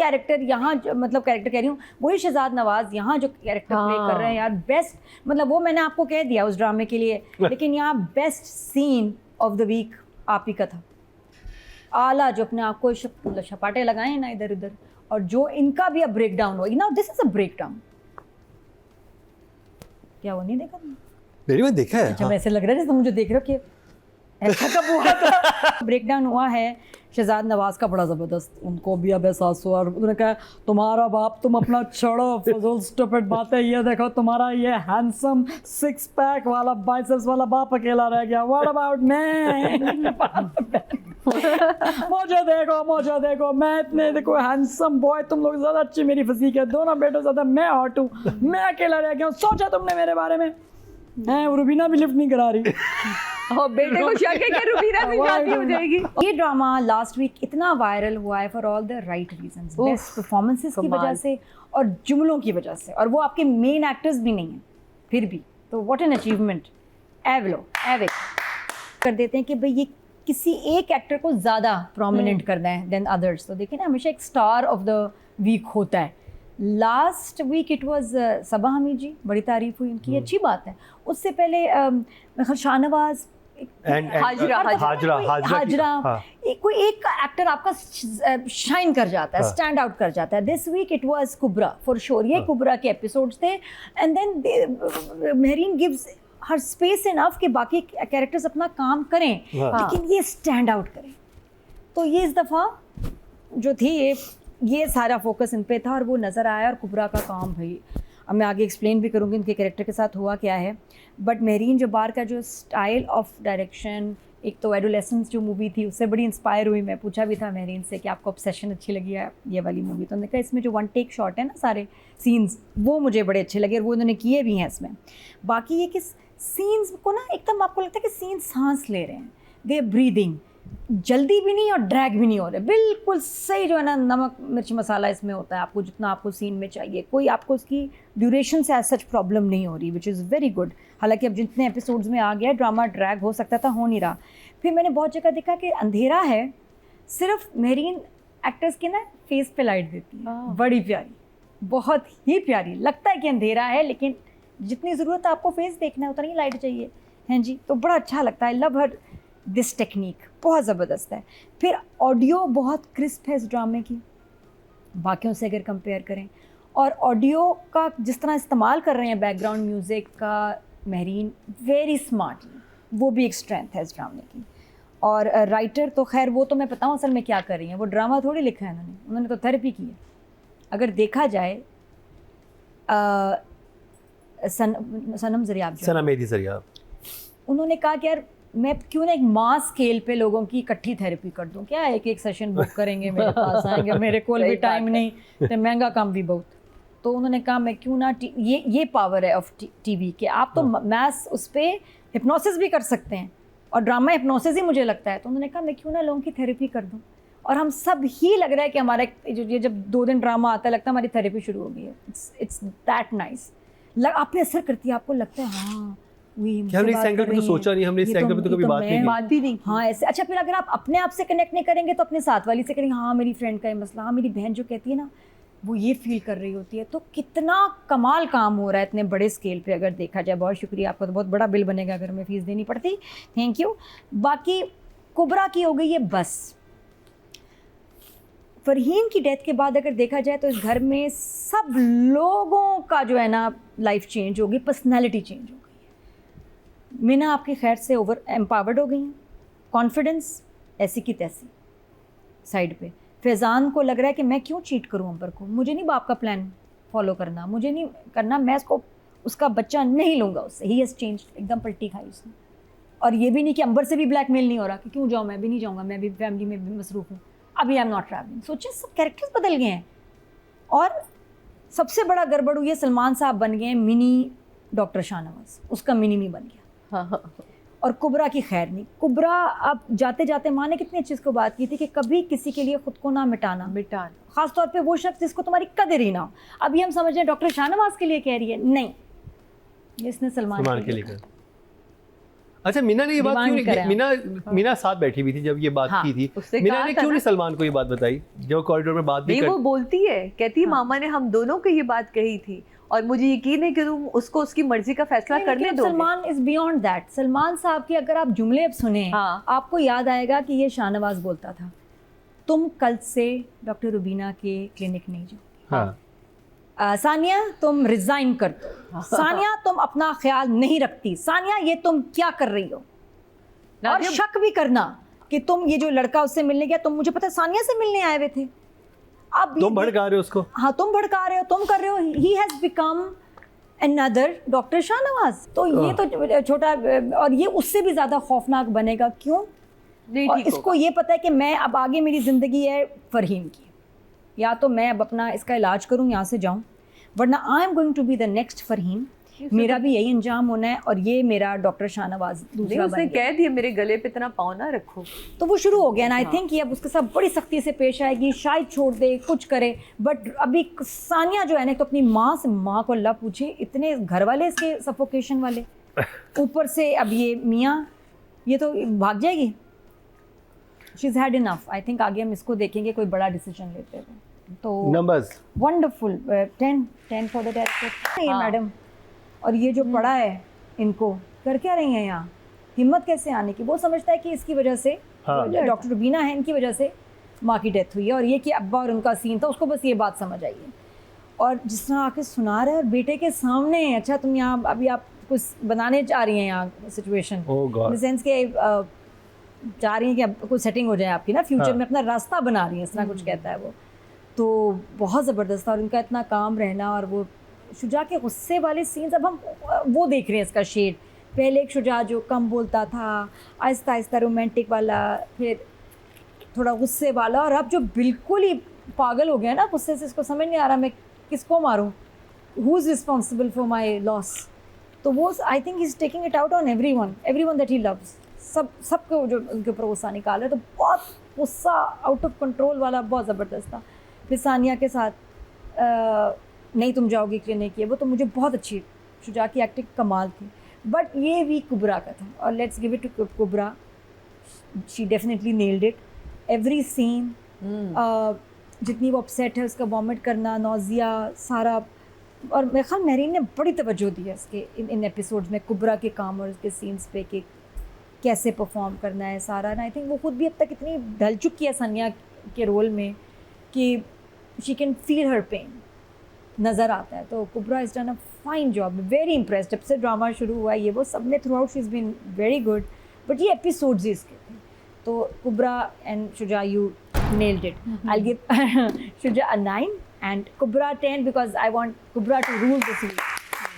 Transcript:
Character यहाँ मतलब character कह रही हूँ, वही शहजाद नवाज यहाँ जो कैरेक्टर प्ले कर रहे हैं यार, बेस्ट, मतलब वो मैंने आपको कह दिया उस ड्रामे के लिए, लेकिन यहाँ best scene of the week आप ही का था। आला जो अपने आप को छपाटे लगाए ना इधर उधर, और जो इनका भी अब ब्रेक डाउन हो, ना this is a break down. क्या वो नहीं देखा मेरी में देखा है? अच्छा, ऐसे लग रहा है जैसे मुझे देख रहे हो कि ऐसा कब हुआ था। ब्रेक डाउन हुआ है शहजाद नवाज का बड़ा ज़बरदस्त, उनको भी अब एहसास हुआ और उन्होंने कहा तुम्हारा बाप, तुम अपना छोड़ो फजूल स्टूपिड बातें, ये देखो तुम्हारा ये हैंडसम 6 पैक वाला बाइसेप्स वाला बाप अकेला रह गया, व्हाट अबाउट मैं। मुझे देखो मैं इतने देखो हैंडसम बॉय, तुम लोग ज़्यादा अच्छी मेरी फिजीक है, दोनों बेटों ज़्यादा मैं हॉट हूँ, मैं अकेला रह गया हूँ, सोचा तुमने मेरे बारे में? रुबीना भी लिफ्ट नहीं करा रही और बेटे को शक है कि रुबीना भी शादी हो जाएगी। ये ड्रामा लास्ट वीक इतना वायरल हुआ है for all the right reasons, best performances की वजह से और जुमलों की वजह से, और वो आपके मेन एक्टर्स भी नहीं हैं फिर भी, तो व्हाट एन अचीवमेंट। एविक कर देते हैं कि भाई ये किसी एक एक्टर को ज़्यादा प्रोमिनेंट करना है देन अदर्स, तो देखिए ना हमेशा एक स्टार ऑफ द वीक होता है। लास्ट वीक इट वाज सबा हमीद जी, बड़ी तारीफ हुई उनकी, अच्छी बात है। उससे पहले शाहनवाज, हाजरा, कोई एक एक्टर आपका शाइन कर जाता है, स्टैंड आउट कर जाता है। This week it was Kubra for sure, ये कुबरा के एपिसोड्स थे, and then Mehreen gives her space enough कि बाकी कैरेक्टर्स अपना काम करें, लेकिन ये स्टैंड आउट करें। तो ये इस दफ़ा जो थी ये सारा फोकस इन पे था और वो नज़र आया। और कुबरा का काम भाई, अब मैं आगे एक्सप्लेन भी करूँगी इनके कैरेक्टर के साथ हुआ क्या है, बट मेहरीन जब्बार का जो स्टाइल ऑफ डायरेक्शन, एक तो एडोलेसेंस जो मूवी थी उससे बड़ी इंस्पायर हुई मैं। पूछा भी था मेहरीन से कि आपको ऑब्सेशन अच्छी लगी है ये वाली मूवी, तो उन्होंने कहा इसमें जो 1 टेक शॉट है ना सारे सीन्स, वो मुझे बड़े अच्छे लगे और वो उन्होंने किए भी हैं इसमें। बाकी ये कि सीन्स को ना एकदम आपको लगता है कि सीन सांस ले रहे हैं, दे ब्रीदिंग, जल्दी भी नहीं और ड्रैग भी नहीं हो रहे, बिल्कुल सही जो है ना नमक मिर्च मसाला इसमें होता है, आपको जितना आपको सीन में चाहिए, कोई आपको उसकी ड्यूरेशन से एज सच प्रॉब्लम नहीं हो रही, विच इज़ वेरी गुड। हालांकि अब जितने एपिसोड्स में आ गया ड्रामा ड्रैग हो सकता था, हो नहीं रहा। फिर मैंने बहुत जगह देखा कि अंधेरा है, सिर्फ मेहरीन एक्टर्स के ना फेस पे लाइट देती है, बड़ी प्यारी, बहुत ही प्यारी, लगता है कि अंधेरा है लेकिन जितनी ज़रूरत है आपको फेस देखना है उतना ही लाइट चाहिए, हैं जी, तो बड़ा अच्छा लगता है। लव हर दिस टेक्निक, बहुत ज़बरदस्त है। फिर ऑडियो बहुत क्रिस्प है इस ड्रामे की बाकियों से अगर कंपेयर करें, और ऑडियो का जिस तरह इस्तेमाल कर रहे हैं बैकग्राउंड म्यूज़िक का मेहरीन, वेरी स्मार्टली, वो भी एक स्ट्रेंथ है इस ड्रामे की। और राइटर तो खैर वो तो मैं बताऊँ असल में क्या कर रही हैं, वो ड्रामा थोड़ी लिखा है उन्होंने तो थेरेपी की है। अगर देखा जाए सनम ज़रिया, उन्होंने कहा कि यार मैं क्यों ना एक मास स्केल पे लोगों की इकट्ठी थेरेपी कर दूं, क्या एक सेशन बुक करेंगे, मेरे पास आएंगे, मेरे को भी टाइम नहीं, तो महंगा काम भी बहुत, तो उन्होंने कहा मैं क्यों ना ये पावर है ऑफ टीवी के आप तो मैस उस पर हिप्नोसिस भी कर सकते हैं, और ड्रामा हिप्नोसिस ही मुझे लगता है, तो उन्होंने कहा मैं क्यों ना लोगों की थेरेपी कर दूँ। और हम सब ही लग रहा है कि हमारा ये जब 2 दिन ड्रामा आता है लगता है हमारी थेरेपी शुरू हो गई है। इट्स दैट नाइस, आप पे असर करती है, आपको लगता है हाँ हमने इस एंगल पे तो सोचा नहीं, हमने इस एंगल पे तो कभी बात नहीं। हाँ ऐसे। अच्छा फिर अगर आप अपने आप से कनेक्ट नहीं करेंगे तो अपने साथ वाली से करेंगे, हाँ मेरी फ्रेंड का ये मसला, हाँ मेरी बहन जो कहती है ना वो ये फील कर रही होती है, तो कितना कमाल काम हो रहा है इतने बड़े स्केल पे अगर देखा जाए। बहुत शुक्रिया आपका, तो बहुत बड़ा बिल बनेगा अगर हमें फ़ीस देनी पड़ती, थैंक यू। बाकी कुबरा की हो गई है बस। फरहीन की डेथ के बाद अगर देखा जाए तो इस घर में सब लोगों का जो है ना लाइफ चेंज होगी, पर्सनैलिटी चेंज हो गई है। मीना आपकी खैर से ओवर एम्पावर्ड हो गई हैं, कॉन्फिडेंस ऐसी की तैसी साइड पे। फैज़ान को लग रहा है कि मैं क्यों चीट करूं अंबर को, मुझे नहीं बाप का प्लान फॉलो करना, मुझे नहीं करना, मैं उसका बच्चा नहीं लूँगा उससे। ही हैज़ चेंज, एकदम पलटी खाई उसने। और ये भी नहीं कि अंबर से भी ब्लैकमेल नहीं हो रहा कि क्यों जाऊँ, मैं भी नहीं जाऊँगा, मैं भी फैमिली में भी मसरूफ़ हूँ, अभी आई एम नॉट ट्रैवलिंग। सोचिए सब कैरेक्टर्स बदल गए हैं। और सबसे बड़ा गड़बड़ हुई है, सलमान साहब बन गए मिनी डॉक्टर शाहनवाज, उसका मिनी बन गया। हाँ। और कुबरा की खैर नहीं। कुबरा अब जाते जाते माँ ने कितनी अच्छी इसको बात की थी कि कभी किसी के लिए खुद को ना मिटाना, खास तौर पे वो शख्स जिसको तुम्हारी कदर ही ना हो। अभी हम समझ रहे हैं डॉक्टर शाहनवाज के लिए कह रही है, नहीं, इसने सलमान के लिए। अच्छा, मीना ने ये बात क्यों Demand करें नहीं, मीना साथ बैठी हुई थी जब ये बात हाँ, की थी, उससे मीना कहा ने था क्यों ना। नहीं सलमान को ये बात बताई जो कॉरिडोर में बात भी नहीं, वो कर। बोलती है, कहती है मामा ने हम दोनों को ये बात कही थी और मुझे यकीन है कि तुम उसको उसकी मर्जी का फैसला नहीं, करने लेकिन दोगे। Salman is beyond that. Salman साहब के अगर आप जुमले अब सुने, हाँ। आपको याद आएगा कि ये शाहनवाज बोलता था, तुम कल से डॉक्टर रुबीना के क्लिनिक नहीं जाओ। हाँ, सानिया तुम रिजाइन कर दो, सानिया तुम अपना ख्याल नहीं रखती, सानिया ये तुम क्या कर रही हो। और नादिया- शक भी करना कि तुम ये जो लड़का उससे मिलने गया, तुम मुझे पता है सानिया से मिलने आए हुए थे। अब तुम भड़का रहे हो उसको। हाँ, तुम भड़का रहे हो, तुम कर रहे हो। He has become another doctor Shahnawaz. तो ये तो छोटा, और ये उससे भी ज्यादा खौफनाक बनेगा। क्यों? नहीं, और ठीक इसको होगा। ये पता है कि मैं अब आगे मेरी ज़िंदगी है फरहीम की, या तो मैं अब अपना इसका इलाज करूं, यहाँ से जाऊं, वरना I am going to be the next Farheem. मेरा भी यही अंजाम होना है और ये मेरा डॉक्टर शाहनवाज नहीं, दूसरा उसने बन गया। कह दिया मेरे गले पे इतना पाँव ना रखो। तो वो शुरू हो गया ना। आई थिंक कि अब उसके साथ बड़ी सख्ती से पेश आएगी, शायद छोड़ दे, कुछ करे। बट अभी सानिया जो है ना, तो अपनी माँ से, माँ को अल्लाह पूछे, इतने घर वाले इसके सफोकेशन वाले, ऊपर से अब ये मियाँ, ये तो भाग जाएगी। She is had enough. I think आगे हम इसको देखेंगे कोई बड़ा डिसीजन लेते हुए। तो numbers wonderful 10 for the director. हाँ। मैडम, और ये जो पढ़ा है, इनको कर क्या रही हैं यहाँ, हिम्मत कैसे आने की। वो समझता है कि इसकी वजह से, हाँ। डॉक्टर रुबीना है, इनकी वजह से माँ की डेथ हुई है, और ये कि अब्बा और उनका सीन था, उसको बस ये बात समझ आई है। और जिस तरह आके सुना रहा है, और बेटे के सामने, अच्छा तुम यहाँ अभी आप कुछ बनाने जा रही हैं यहाँ situation, Oh God. In sense के चाह रही हैं कि अब कुछ सेटिंग हो जाए आपकी ना फ्यूचर हाँ। में, अपना रास्ता बना रही है, इस तरह कुछ कहता है वो। तो बहुत ज़बरदस्त था, और उनका इतना काम रहना, और वो शुजा के गुस्से वाले सीन्स, अब हम वो देख रहे हैं इसका शेड। पहले एक शुजा जो कम बोलता था, आहिस्ता आहिस्ता रोमांटिक वाला, फिर थोड़ा गुस्से वाला, और अब जो बिल्कुल ही पागल हो गया ना गुस्से से, इसको समझ नहीं आ रहा मैं किसको मारूं, who is responsible for my loss. तो वो I think he is taking it out on everyone that he loves. सबको जो उनके ऊपर गुस्सा निकाल रहे, तो बहुत गुस्सा आउट ऑफ कंट्रोल वाला, बहुत ज़बरदस्त था। फिर सानिया के साथ नहीं तुम जाओगी क्लिनिक, ये वो, तो मुझे बहुत अच्छी शुजा की एक्टिंग कमाल थी। बट ये वीक कुबरा का था, और let's give it to Kubra, she definitely nailed it. Every scene, जितनी वो अपसेट है, उसका वॉमिट करना, नौजिया, सारा। और मेरे ख्याल मेहरीन ने बड़ी तवज्जो दी है इसके इन एपिसोड्स में, कुबरा के काम और उसके सीन्स पे, कि कैसे परफॉर्म करना है सारा ना। आई थिंक वो खुद भी अब तक इतनी ढल चुकी है सानिया के रोल में कि she can feel her pain, नज़र आता है। तो Kubra is done a fine job, very impressed. जब से ड्रामा शुरू हुआ है ये वो, सब में throughout she is been very good. But ये एपिसोड्स ही इसके थे। तो Kubra and Shuja, you nailed it. I'll give Shuja a 9 and Kubra 10 because I want Kubra to rule this week.